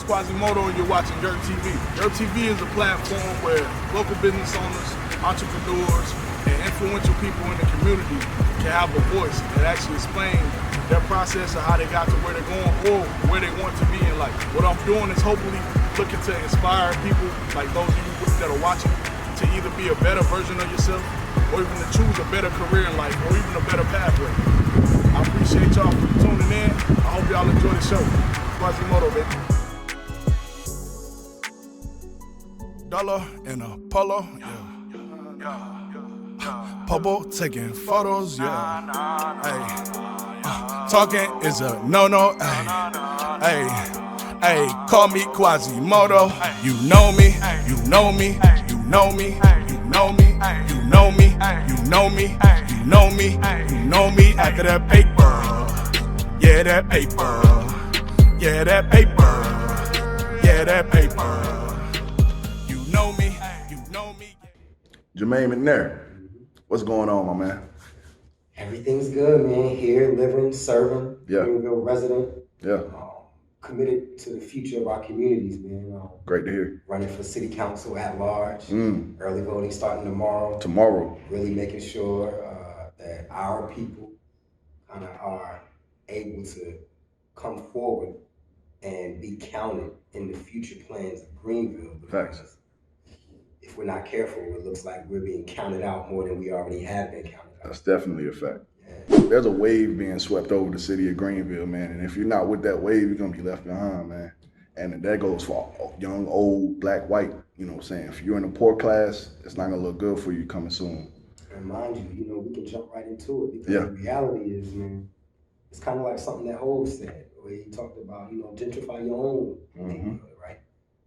Quasimodo and you're watching YurpTV. YurpTV is a platform where local business owners, entrepreneurs, and influential people in the community can have a voice and actually explain their process of how they got to where they're going or where they want to be in life. What I'm doing is hopefully looking to inspire people like those of you that are watching to either be a better version of yourself or even to choose a better career in life or even a better pathway. I appreciate y'all for tuning in. I hope y'all enjoy the show. Quasimodo, baby. Dollar in a polo, yeah. Popo taking photos, yeah. Hey, talking is a no-no, hey. Hey, call me Quasimodo. You know me, you know me, you know me, you know me, you know me, you know me, you know me, you know me. After that paper, yeah, that paper, yeah, that paper, yeah, that paper. You know me, you know me. Jermaine McNair, what's going on, my man? Everything's good, man. Here, living, serving, Greenville resident. Yeah. Committed to the future of our communities, man. Great to hear. Running for city council at large. Early voting starting tomorrow. Really making sure that our people kind of are able to come forward and be counted in the future plans of Greenville. Facts. If we're not careful, it looks like we're being counted out more than we already have been counted out. That's definitely a fact. There's a wave being swept over the city of Greenville, man, and if you're not with that wave, you're gonna be left behind, man. And that goes for young, old, black, white, you know what I'm saying? If you're in the poor class, it's not gonna look good for you coming soon. And mind you, we can jump right into it because the reality is, man, it's kind of like something that Hov said, where he talked about, gentrify your own neighborhood, right?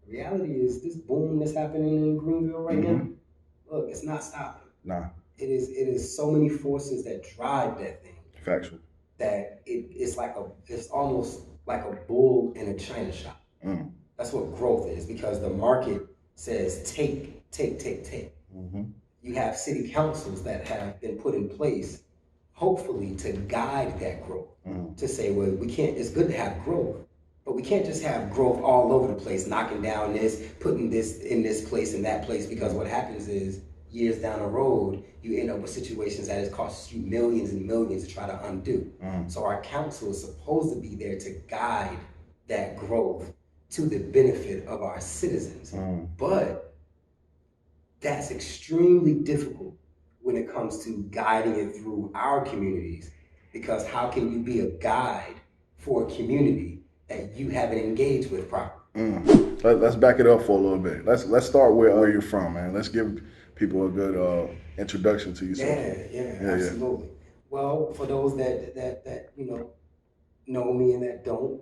The reality is this boom that's happening in Greenville right now, look, it's not stopping. Nah. It is so many forces that drive that thing. Factual. That it's almost like a bull in a china shop. That's what growth is, because the market says take. You have city councils that have been put in place, hopefully to guide that growth. To say, well, it's good to have growth, but we can't just have growth all over the place, knocking down this, putting this in this place and that place, because what happens is, years down the road, you end up with situations that it costs you millions and millions to try to undo. So our council is supposed to be there to guide that growth to the benefit of our citizens. But that's extremely difficult when it comes to guiding it through our communities, because how can you be a guide for a community that you haven't engaged with properly? Let's back it up for a little bit. Let's start where you're from, man. Let's give people a good introduction to yourself. Yeah, absolutely. Well, for those that know me and that don't,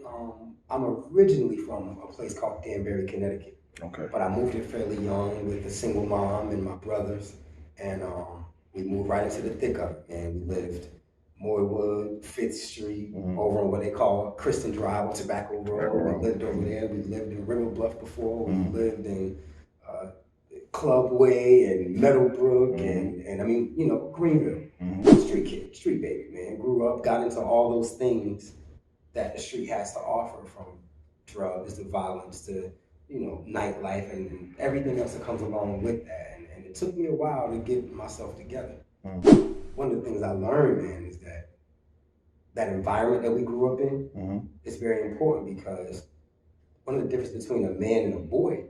I'm originally from a place called Danbury, Connecticut. Okay. But I moved here fairly young with a single mom and my brothers, and we moved right into the thick of it, and we lived Moywood, 5th Street, over on what they call Kristen Drive or Tobacco Road. We lived over there. We lived in River Bluff before. We lived in Clubway and Meadowbrook and I mean, Greenville. Street kid, street baby, man. Grew up, got into all those things that the street has to offer, from drugs to violence to, nightlife and everything else that comes along with that. And it took me a while to get myself together. One of the things I learned, man, is that environment that we grew up in is very important, because one of the differences between a man and a boy,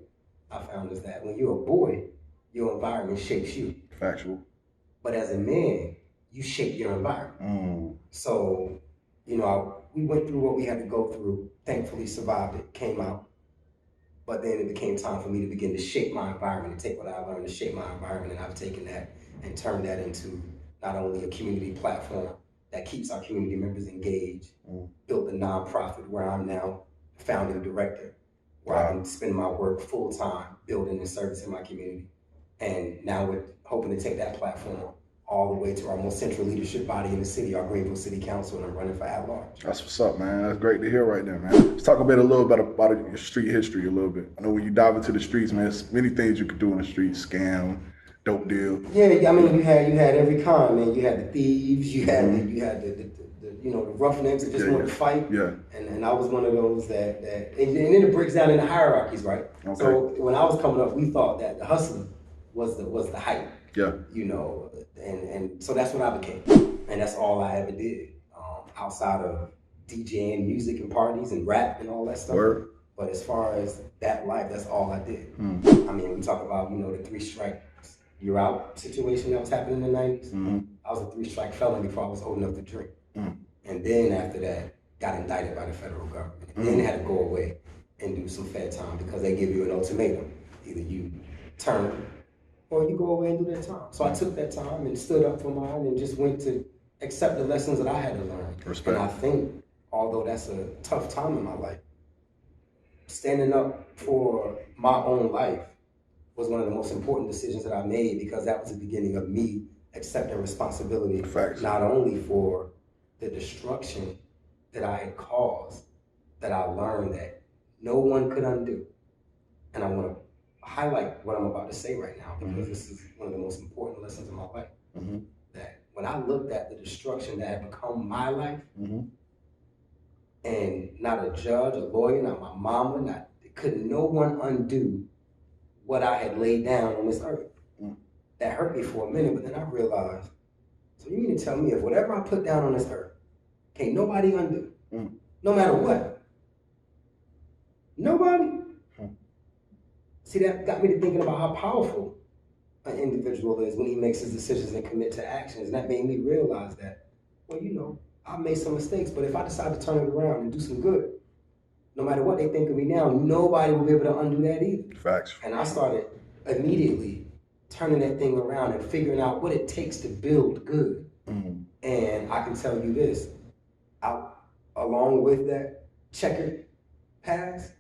I found, is that when you're a boy, your environment shapes you. Factual. But as a man, you shape your environment. So, we went through what we had to go through, thankfully survived it, came out. But then it became time for me to begin to shape my environment and take what I learned to shape my environment. And I've taken that and turned that into not only a community platform that keeps our community members engaged, built a nonprofit where I'm now founding director, where I can spend my work full time building and servicing my community. And now we're hoping to take that platform all the way to our most central leadership body in the city, our Greenville City Council, and I'm running for at large. That's what's up, man. That's great to hear right there, man. Let's talk a little bit about your street history a little bit. I know when you dive into the streets, man, there's many things you could do in the streets, scam, dope deal. Yeah, I mean, you had every kind, man. You had the thieves, you had the the roughnecks that just want to fight. Yeah. And I was one of those that and then it breaks down into hierarchies, right? Okay. So when I was coming up, we thought that the hustler was the hype. Yeah. And so that's what I became, and that's all I ever did, outside of DJing, music and parties and rap and all that stuff. Word. But as far as that life, that's all I did. I mean, we talk about the 3 strike you're out situation that was happening in the 90s. I was a 3-strike felon before I was old enough to drink. And then after that, got indicted by the federal government. And then had to go away and do some fed time because they give you an ultimatum. Either you turn or you go away and do that time. So I took that time and stood up for mine and just went to accept the lessons that I had to learn. Respect. And I think, although that's a tough time in my life, standing up for my own life was one of the most important decisions that I made, because that was the beginning of me accepting responsibility. Facts. Not only for the destruction that I had caused, that I learned that no one could undo. And I want to highlight what I'm about to say right now, because this is one of the most important lessons in my life. That when I looked at the destruction that had become my life, and not a judge, a lawyer, not my mama, could no one undo what I had laid down on this earth. That hurt me for a minute, but then I realized, so you mean to tell me if whatever I put down on this earth, can't nobody undo, no matter what? Nobody? See, that got me to thinking about how powerful an individual is when he makes his decisions and commit to actions. And that made me realize that, well, I made some mistakes, but if I decide to turn it around and do some good, no matter what they think of me now, nobody will be able to undo that either. Facts. And I started immediately turning that thing around and figuring out what it takes to build good. And I can tell you this, along with that checkered past,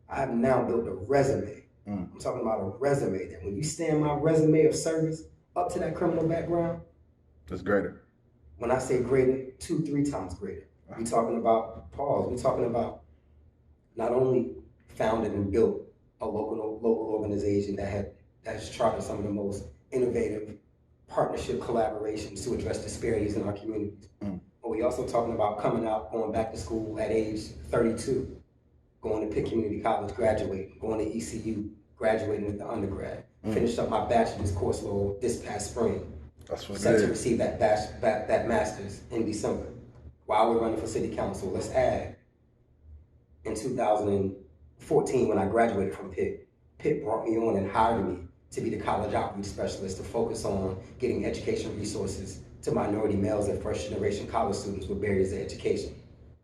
I've now built a resume. I'm talking about a resume that when you stand my resume of service up to that criminal background, that's greater. When I say greater, 2-3 times greater. We're talking about we're talking about not only founded and built a local organization that has charted some of the most innovative partnership collaborations to address disparities in our communities. But we also talking about coming out, going back to school at age 32, going to Pitt Community College, graduating, going to ECU, graduating with the undergrad, finished up my bachelor's course load this past spring. That's what Set to receive that master's in December. While we're running for city council, let's add, in 2014, when I graduated from Pitt, Pitt brought me on and hired me to be the college outreach specialist to focus on getting education resources to minority males and first-generation college students with barriers to education.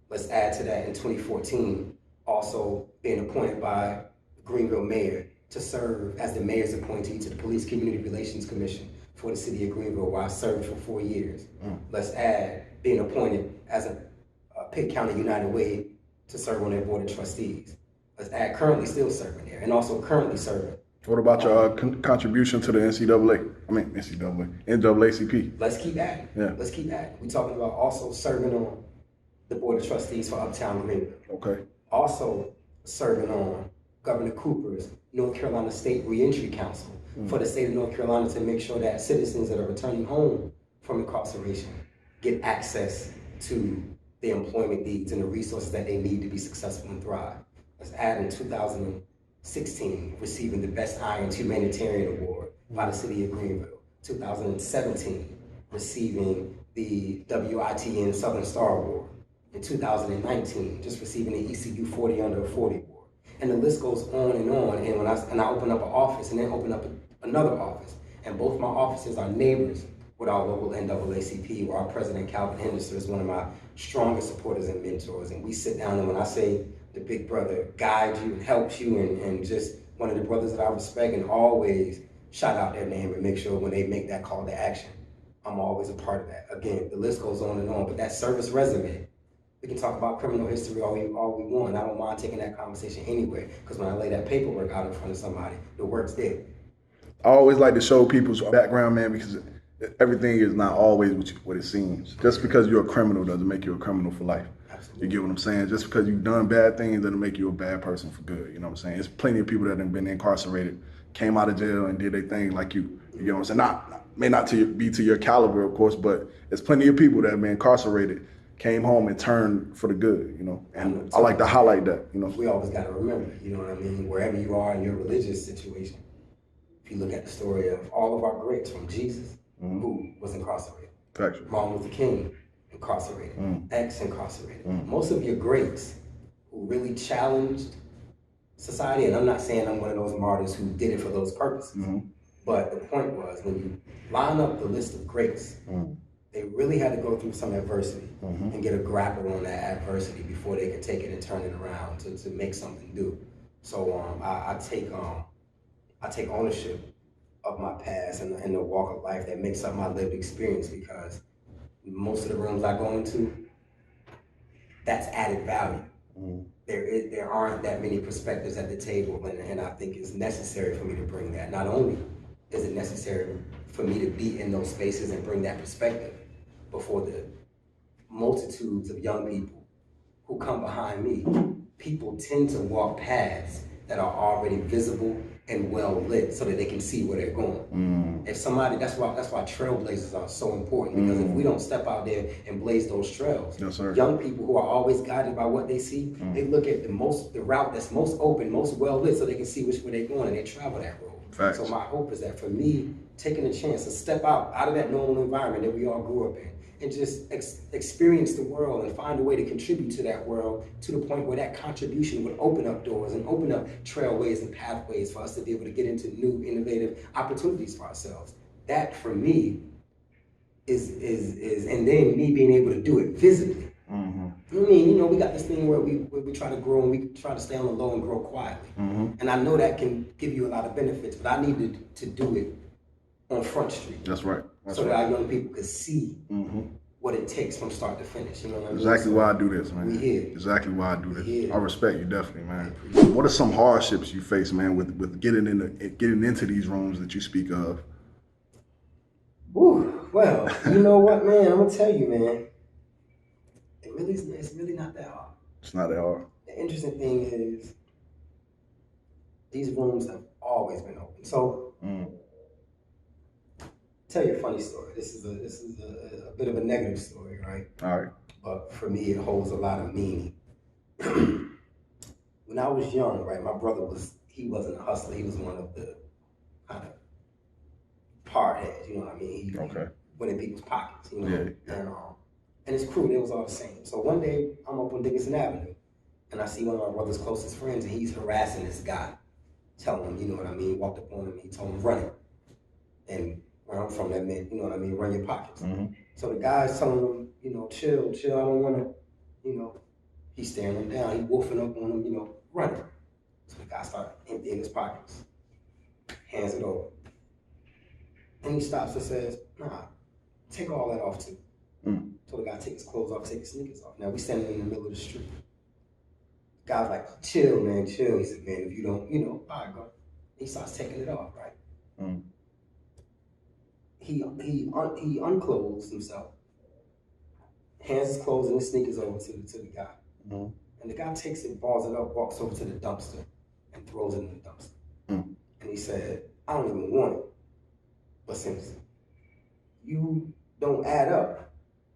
Let's add to that, in 2014, also being appointed by Greenville mayor to serve as the mayor's appointee to the Police Community Relations Commission for the city of Greenville, where I served for 4 years. Let's add being appointed as a Pitt County United Way to serve on their board of trustees. Let's add currently still serving there, and also currently serving. What about your contribution to the NAACP? Let's keep adding. Yeah. Let's keep adding. We're talking about also serving on the board of trustees for Uptown Greenville. Okay. Also serving on Governor Cooper's North Carolina State Reentry Council for the state of North Carolina to make sure that citizens that are returning home from incarceration get access to the employment needs and the resources that they need to be successful and thrive. Let's add in 2016, receiving the Best Irons Humanitarian Award by the city of Greenville. 2017, receiving the WITN Southern Star Award. In 2019, just receiving the ECU 40 Under 40 Award. And the list goes on. And when I open up an office and then open up another office, and both my offices are neighbors with our local NAACP, where our president, Calvin Henderson, is one of my strongest supporters and mentors. And we sit down, and when I say the big brother guides you and helps you, and just one of the brothers that I respect, and always shout out their name and make sure when they make that call to action, I'm always a part of that. Again, the list goes on, but that service resume, we can talk about criminal history all we want. I don't mind taking that conversation anywhere, because when I lay that paperwork out in front of somebody, the work's there. I always like to show people's background, man, because everything is not always what it seems. Just because you're a criminal doesn't make you a criminal for life. Absolutely. You get what I'm saying? Just because you've done bad things doesn't make you a bad person for good. You know what I'm saying? There's plenty of people that have been incarcerated, came out of jail and did their thing like you. You know what I'm saying? May not be to your caliber, of course, but there's plenty of people that have been incarcerated came home and turned for the good, you know. And I like to highlight that, you know. We always got to remember, you know what I mean, wherever you are in your religious situation, if you look at the story of all of our greats, from Jesus, who was incarcerated, Martin Luther King, incarcerated, X incarcerated. Most of your greats who really challenged society, and I'm not saying I'm one of those martyrs who did it for those purposes, but the point was, when you line up the list of greats, they really had to go through some adversity and get a grapple on that adversity before they could take it and turn it around to make something new. So I take ownership of my past and the walk of life that makes up my lived experience, because most of the rooms I go into, that's added value. There aren't that many perspectives at the table, and I think it's necessary for me to bring that. Not only is it necessary for me to be in those spaces and bring that perspective before the multitudes of young people who come behind me, people tend to walk paths that are already visible and well lit so that they can see where they're going. If somebody, that's why trailblazers are so important, because if we don't step out there and blaze those trails, young people who are always guided by what they see, they look at the route that's most open, most well lit, so they can see which way they're going, and they travel that road. So my hope is that for me, taking a chance to step out of that normal environment that we all grew up in, and just experience the world and find a way to contribute to that world, to the point where that contribution would open up doors and open up trailways and pathways for us to be able to get into new, innovative opportunities for ourselves. That, for me, is and then me being able to do it visibly. I mean, you know, we got this thing where we try to grow and we try to stay on the low and grow quietly. And I know that can give you a lot of benefits, but I needed to do it on Front Street. That's right. That our young people could see what it takes from start to finich. You know what I mean? Exactly why I do this, man. We here. Exactly why I do this. I respect you definitely, man. What are some hardships you face, man, with getting into these rooms that you speak of? Ooh, well, you know what, man? I'm gonna tell you, man. It's really not that hard. It's not that hard. The interesting thing is, these rooms have always been open. So, tell you a funny story. This is a bit of a negative story, right? All right. But for me, it holds a lot of meaning. When I was young, right, my brother he wasn't a hustler. He was one of the kind of hard heads, you know what I mean? He went in people's pockets, you know? And his crew, they was all the same. So one day, I'm up on Dickinson Avenue, and I see one of my brother's closest friends, and he's harassing this guy, telling him, you know what I mean, walked up on him, he told him, run it. And where I'm from, that meant, you know what I mean, run your pockets. So the guy's telling him, you know, chill, I don't want to, you know, he's staring him down, he wolfing up on him, you know, run it. So the guy started emptying his pockets, hands it over. And he stops and says, nah, take all that off too. So the guy takes his clothes off, take his sneakers off. Now we standing in the middle of the street. The guy's like, chill, man, chill. He said, man, if you don't, you know, all right, go. He starts taking it off, right? He unclothes himself, hands his clothes and his sneakers over to the guy. And the guy takes it, balls it up, walks over to the dumpster and throws it in the dumpster. And he said, I don't even want it. But since you don't add up,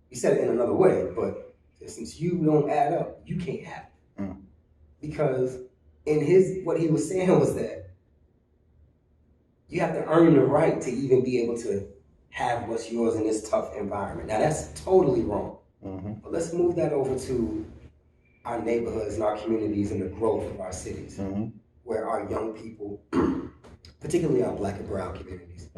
he said it in another way, but since you don't add up, you can't have it. Because what he was saying was that you have to earn the right to even be able to have what's yours in this tough environment. Now that's totally wrong. But let's move that over to our neighborhoods and our communities and the growth of our cities, where our young people, particularly our Black and brown communities,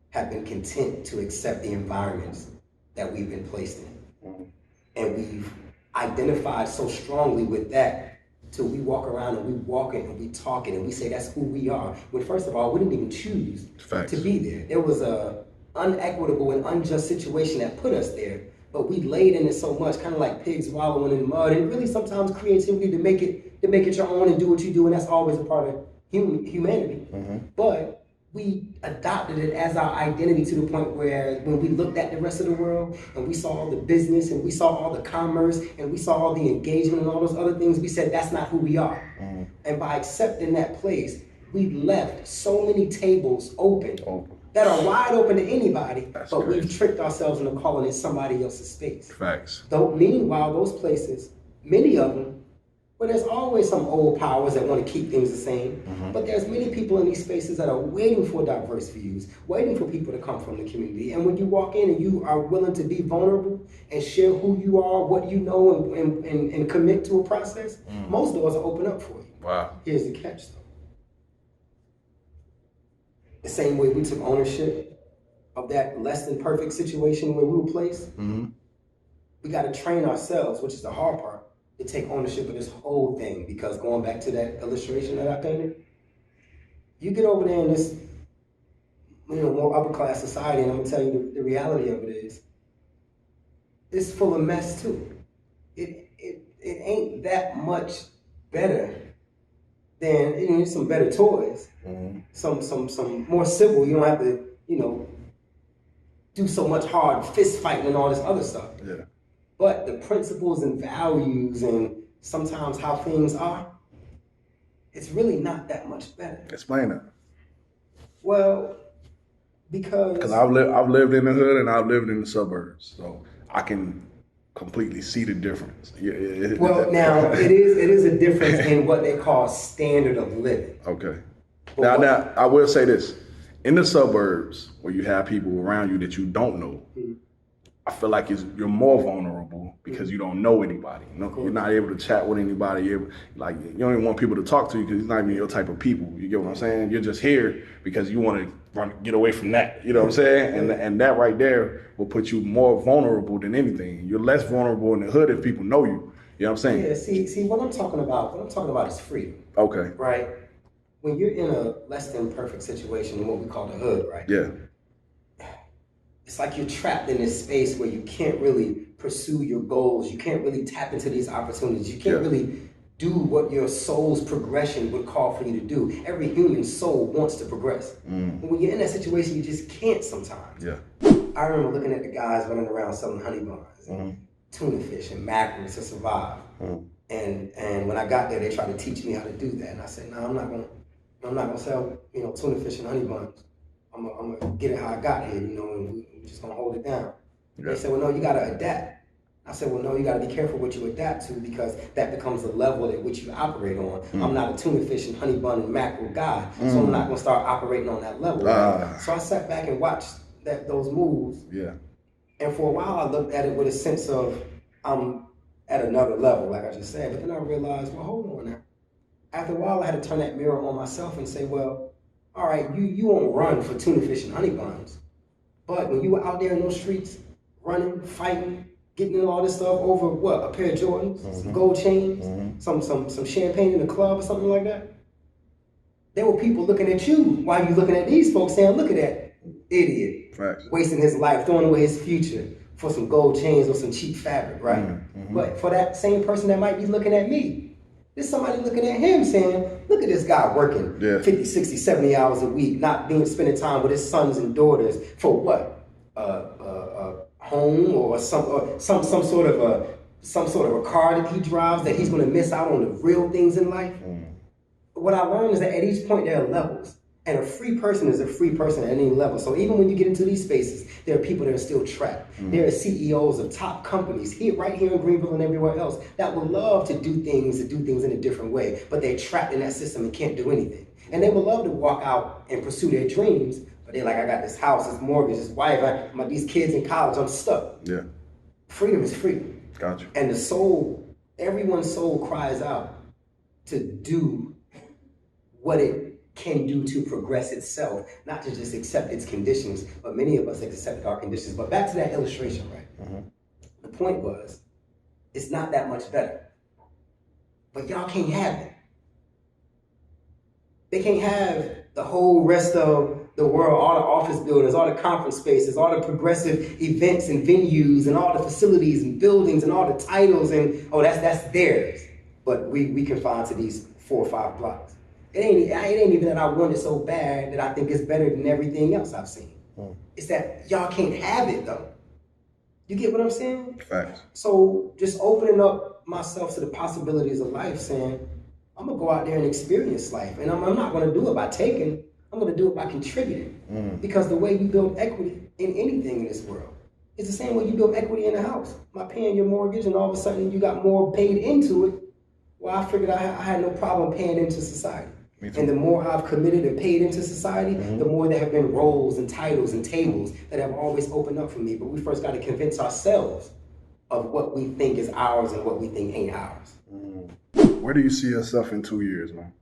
have been content to accept the environments that we've been placed in. And we've identified so strongly with that till we walk around and we walking and we talking and we say that's who we are. When first of all, we didn't even choose to be there. There was a unequitable and unjust situation that put us there, but we laid in it so much, kind of like pigs wallowing in the mud, and really sometimes creativity to make it your own and do what you do, and that's always a part of humanity. But we adopted it as our identity to the point where when we looked at the rest of the world and we saw all the business and we saw all the commerce and we saw all the engagement and all those other things, we said that's not who we are. And by accepting that place, we left so many tables open that are wide open to anybody, That's but crazy. we've tricked ourselves into calling it somebody else's space. Facts. Though, meanwhile, those places, many of them, well, there's always some old powers that want to keep things the same, but there's many people in these spaces that are waiting for diverse views, waiting for people to come from the community. And when you walk in and you are willing to be vulnerable and share who you are, what you know, and commit to a process, most doors are open up for you. Wow. Here's the catch, though. The same way we took ownership of that less than perfect situation where we were placed, we got to train ourselves, which is the hard part, to take ownership of this whole thing. Because going back to that illustration that I painted, you get over there in this, more upper class society, and I'm gonna tell you the reality of it is, it's full of mess too. It ain't that much better than some better toys, some more civil. You don't have to, do so much hard fist fighting and all this other stuff. Yeah. But the principles and values and sometimes how things are, it's really not that much better. Explain that. Well, because I've lived in the hood and I've lived in the suburbs, so I can completely see the difference. Well, now it is a difference in what they call standard of living. Okay. Now I will say this: in the suburbs, where you have people around you that you don't know, I feel like you're more vulnerable because you don't know anybody. You're not able to chat with anybody. You don't even want people to talk to you because it's not even your type of people. You get what I'm saying? You're just here because you want to get away from that. You know what I'm saying? And that right there will put you more vulnerable than anything. You're less vulnerable in the hood if people know you. You know what I'm saying? Yeah. See what I'm talking about is freedom. Okay. Right. When you're in a less than perfect situation in what we call the hood, right? Yeah. It's like you're trapped in this space where you can't really pursue your goals. You can't really tap into these opportunities. You can't really do what your soul's progression would call for you to do. Every human soul wants to progress. But when you're in that situation, you just can't sometimes. Yeah. I remember looking at the guys running around selling honey buns, and tuna fish and mackerel to survive. And when I got there, they tried to teach me how to do that. And I said, no, I'm not gonna sell, tuna fish and honey buns. I'm gonna get it how I got here, and we're just gonna hold it down. Yeah. They said, well, no, you gotta adapt. I said, well, no, you gotta be careful what you adapt to because that becomes the level at which you operate on. I'm not a tuna fish and honey bun and mackerel guy, so I'm not gonna start operating on that level. Right? So I sat back and watched those moves. Yeah. And for a while, I looked at it with a sense of I'm at another level, like I just said. But then I realized, well, hold on now. After a while, I had to turn that mirror on myself and say, well, all right, you won't run for tuna fish and honey buns. But when you were out there in those streets, running, fighting, getting in all this stuff over what, a pair of Jordans, some gold chains, some champagne in the club or something like that, there were people looking at you while you looking at these folks saying, look at that idiot, wasting his life, throwing away his future for some gold chains or some cheap fabric, right? But for that same person that might be looking at me, there's somebody looking at him saying, look at this guy working 50, 60, 70 hours a week, not spending time with his sons and daughters for what? Home or some sort of a car that he drives that he's gonna miss out on the real things in life. What I learned is that at each point there are levels. And a free person is a free person at any level. So even when you get into these spaces, there are people that are still trapped. There are CEOs of top companies right here in Greenville and everywhere else that would love to do things in a different way, but they're trapped in that system and can't do anything. And they would love to walk out and pursue their dreams, but they're like, I got this house, this mortgage, this wife, these kids in college, I'm stuck. Yeah. Freedom is freedom. Gotcha. And the soul, everyone's soul cries out to do what it can do to progress itself, not to just accept its conditions, but many of us accept our conditions. But back to that illustration, right? The point was, it's not that much better. But y'all can't have it. They can't have the whole rest of the world, all the office buildings, all the conference spaces, all the progressive events and venues, and all the facilities and buildings and all the titles, and that's theirs. But we confined to these 4 or 5 blocks. It ain't even that I want it so bad that I think it's better than everything else I've seen. It's that y'all can't have it though. You get what I'm saying? Facts. So just opening up myself to the possibilities of life, saying, I'm gonna go out there and experience life. And I'm not gonna do it by taking, I'm I'm going to do it by contributing. Because the way you build equity in anything in this world is the same way you build equity in a house. By paying your mortgage and all of a sudden you got more paid into it, well, I figured I had no problem paying into society. And the more I've committed and paid into society, the more there have been roles and titles and tables that have always opened up for me. But we first got to convince ourselves of what we think is ours and what we think ain't ours. Where do you see yourself in 2 years, man?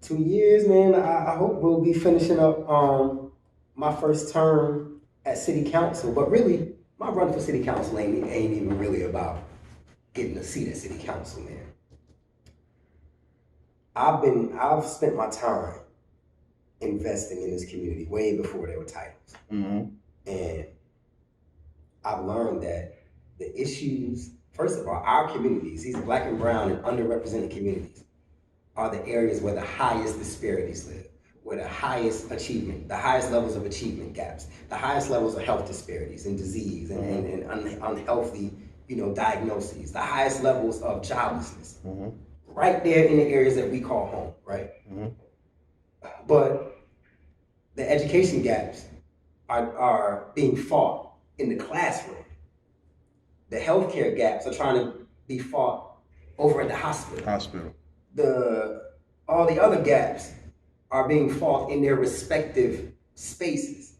2 years, man, I hope we'll be finishing up my first term at city council. But really, my run for city council ain't even really about getting a seat at city council, man. I've spent my time investing in this community way before there were titles. And I've learned that the issues, first of all, our communities, these Black and brown and underrepresented communities, are the areas where the highest disparities live, where the highest achievement, the highest levels of achievement gaps, the highest levels of health disparities and disease and unhealthy, diagnoses, the highest levels of joblessness. Right there in the areas that we call home, right? But the education gaps are being fought in the classroom. The healthcare gaps are trying to be fought over at the hospital. All the other gaps are being fought in their respective spaces.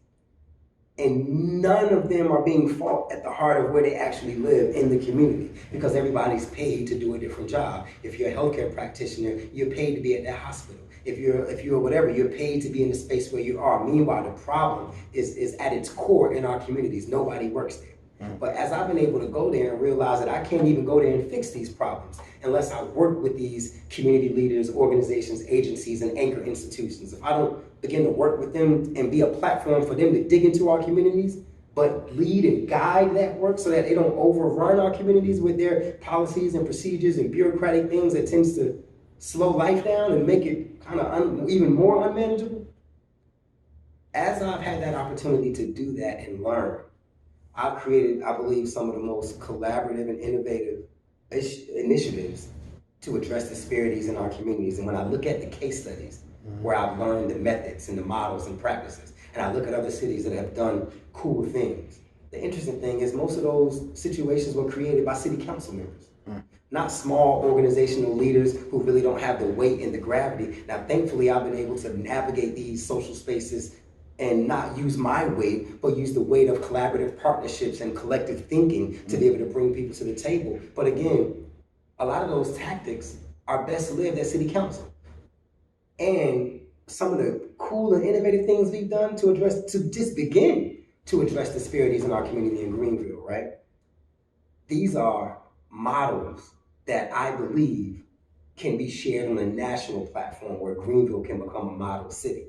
And none of them are being fought at the heart of where they actually live in the community, because everybody's paid to do a different job. If you're a healthcare practitioner, you're paid to be at that hospital. If you're whatever, you're paid to be in the space where you are. Meanwhile, the problem is at its core in our communities. Nobody works there. But as I've been able to go there and realize that I can't even go there and fix these problems unless I work with these community leaders, organizations, agencies, and anchor institutions. If I don't begin to work with them and be a platform for them to dig into our communities, but lead and guide that work so that they don't overrun our communities with their policies and procedures and bureaucratic things that tends to slow life down and make it kind of even more unmanageable. As I've had that opportunity to do that and learn, I've created, I believe, some of the most collaborative and innovative initiatives to address disparities in our communities. And when I look at the case studies where I've learned the methods and the models and practices, and I look at other cities that have done cool things, the interesting thing is most of those situations were created by city council members, not small organizational leaders who really don't have the weight and the gravity. Now, thankfully, I've been able to navigate these social spaces and not use my weight, but use the weight of collaborative partnerships and collective thinking to be able to bring people to the table. But again, a lot of those tactics are best lived at city council. And some of the cool and innovative things we've done to just begin to address disparities in our community in Greenville, right? These are models that I believe can be shared on a national platform where Greenville can become a model city.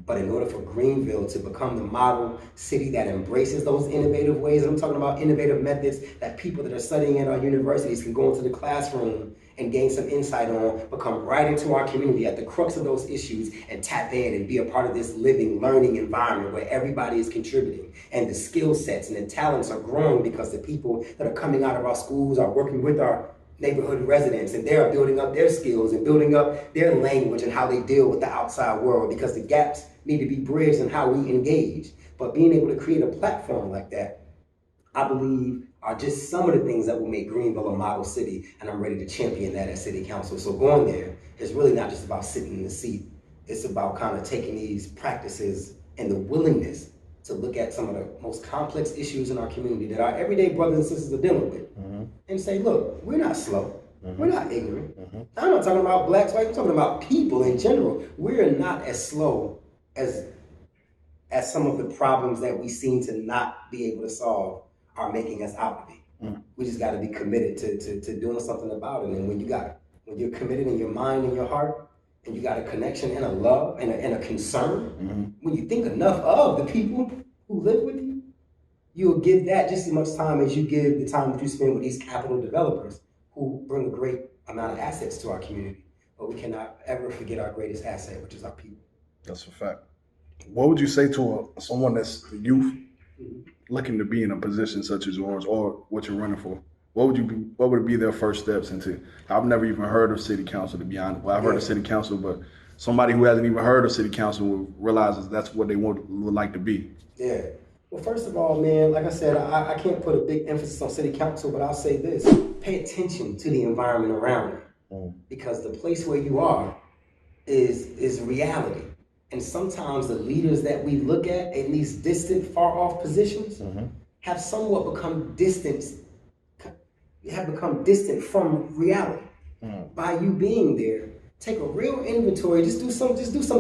But in order for Greenville to become the model city that embraces those innovative ways, and I'm talking about innovative methods that people that are studying at our universities can go into the classroom and gain some insight on, become right into our community at the crux of those issues and tap in and be a part of this living, learning environment where everybody is contributing and the skill sets and the talents are growing because the people that are coming out of our schools are working with our neighborhood residents, and they're building up their skills and building up their language and how they deal with the outside world, because the gaps need to be bridged in how we engage. But being able to create a platform like that, I believe, are just some of the things that will make Greenville a model city, and I'm ready to champion that at City Council. So going there is really not just about sitting in the seat. It's about kind of taking these practices and the willingness to look at some of the most complex issues in our community that our everyday brothers and sisters are dealing with, and say, look, we're not slow, we're not ignorant. I'm not talking about blacks, whites, I'm talking about people in general. We're not as slow as some of the problems that we seem to not be able to solve are making us out to be. We just got to be committed to doing something about it. And when you're committed in your mind and your heart, and you got a connection and a love and a concern, when you think enough of the people who live with you, you'll give that just as much time as you give the time that you spend with these capital developers who bring a great amount of assets to our community. But we cannot ever forget our greatest asset, which is our people. That's a fact. What would you say to someone that's a youth looking to be in a position such as yours or what you're running for? What would be their first steps into? I've never even heard of city council, to be honest. Well, I've heard of city council, but somebody who hasn't even heard of city council realizes that's what they would like to be? Yeah. Well, first of all, man, like I said, I can't put a big emphasis on city council, but I'll say this: pay attention to the environment around you, because the place where you are is reality. And sometimes the leaders that we look at these distant, far off positions, have somewhat become distant from reality. By you being there, take a real inventory. Just do some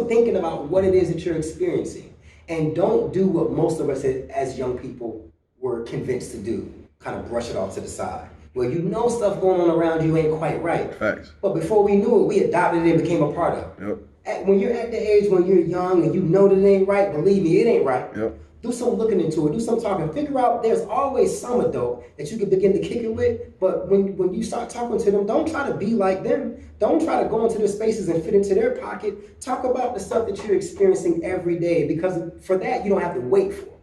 thinking about what it is that you're experiencing, and don't do what most of us as young people were convinced to do. Kind of brush it off to the side. Well, you know stuff going on around you ain't quite right. Facts. But before we knew it, we adopted it and became a part of it. Yep. When you're at the age when you're young and you know that it ain't right, believe me, it ain't right. Yep. Do some looking into it, do some talking, figure out there's always some adult that you can begin to kick it with, but when you start talking to them, don't try to be like them. Don't try to go into their spaces and fit into their pocket. Talk about the stuff that you're experiencing every day, because for that, you don't have to wait for it.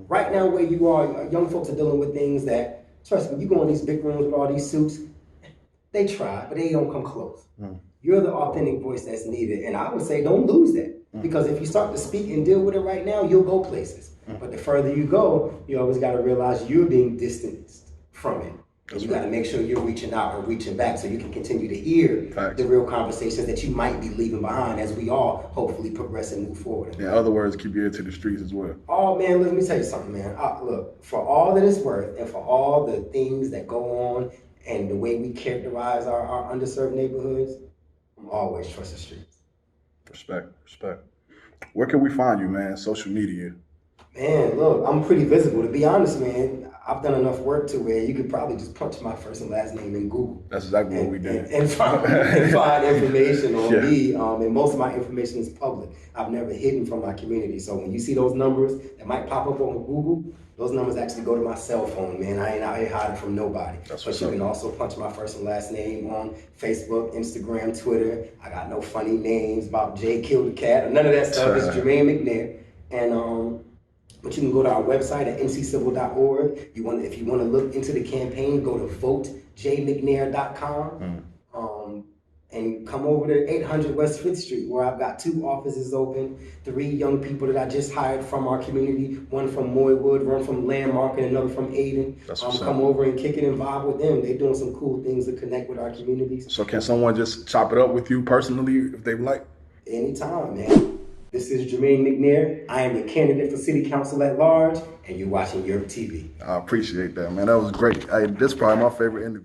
Right now where you are, young folks are dealing with things that, trust me, you go in these big rooms with all these suits, they try, but they don't come close. You're the authentic voice that's needed, and I would say don't lose that. Because if you start to speak and deal with it right now, you'll go places. But the further you go, you always got to realize you're being distanced from it. And you got to make sure you're reaching out and reaching back so you can continue to hear the real conversations that you might be leaving behind as we all hopefully progress and move forward. In other words, keep your ear to the streets as well. Oh, man, let me tell you something, man. Look, for all that it's worth and for all the things that go on and the way we characterize our underserved neighborhoods, I'm always trust the streets. Respect. Where can we find you, man? Social media. Man, look, I'm pretty visible. To be honest, man, I've done enough work to where you could probably just punch my first and last name in Google. That's exactly what we did. And find information on me. And most of my information is public. I've never hidden from my community. So when you see those numbers that might pop up on Google, those numbers actually go to my cell phone, man. I ain't out here hiding from nobody. But you can also punch my first and last name on Facebook, Instagram, Twitter. I got no funny names about Jay killed a cat or none of that stuff. It's Jermaine McNair. And but you can go to our website at nccivil.org. If you want to look into the campaign, go to votejmcnair.com. And come over to 800 West 5th Street, where I've got 2 offices open, 3 young people that I just hired from our community, one from Moywood, one from Landmark, and another from Aden. Come over and kick it and vibe with them. They're doing some cool things to connect with our communities. So can someone just chop it up with you personally if they would like? Anytime, man. This is Jermaine McNair. I am the candidate for City Council at Large, and you're watching YurpTV. I appreciate that, man. That was great. This is probably my favorite interview.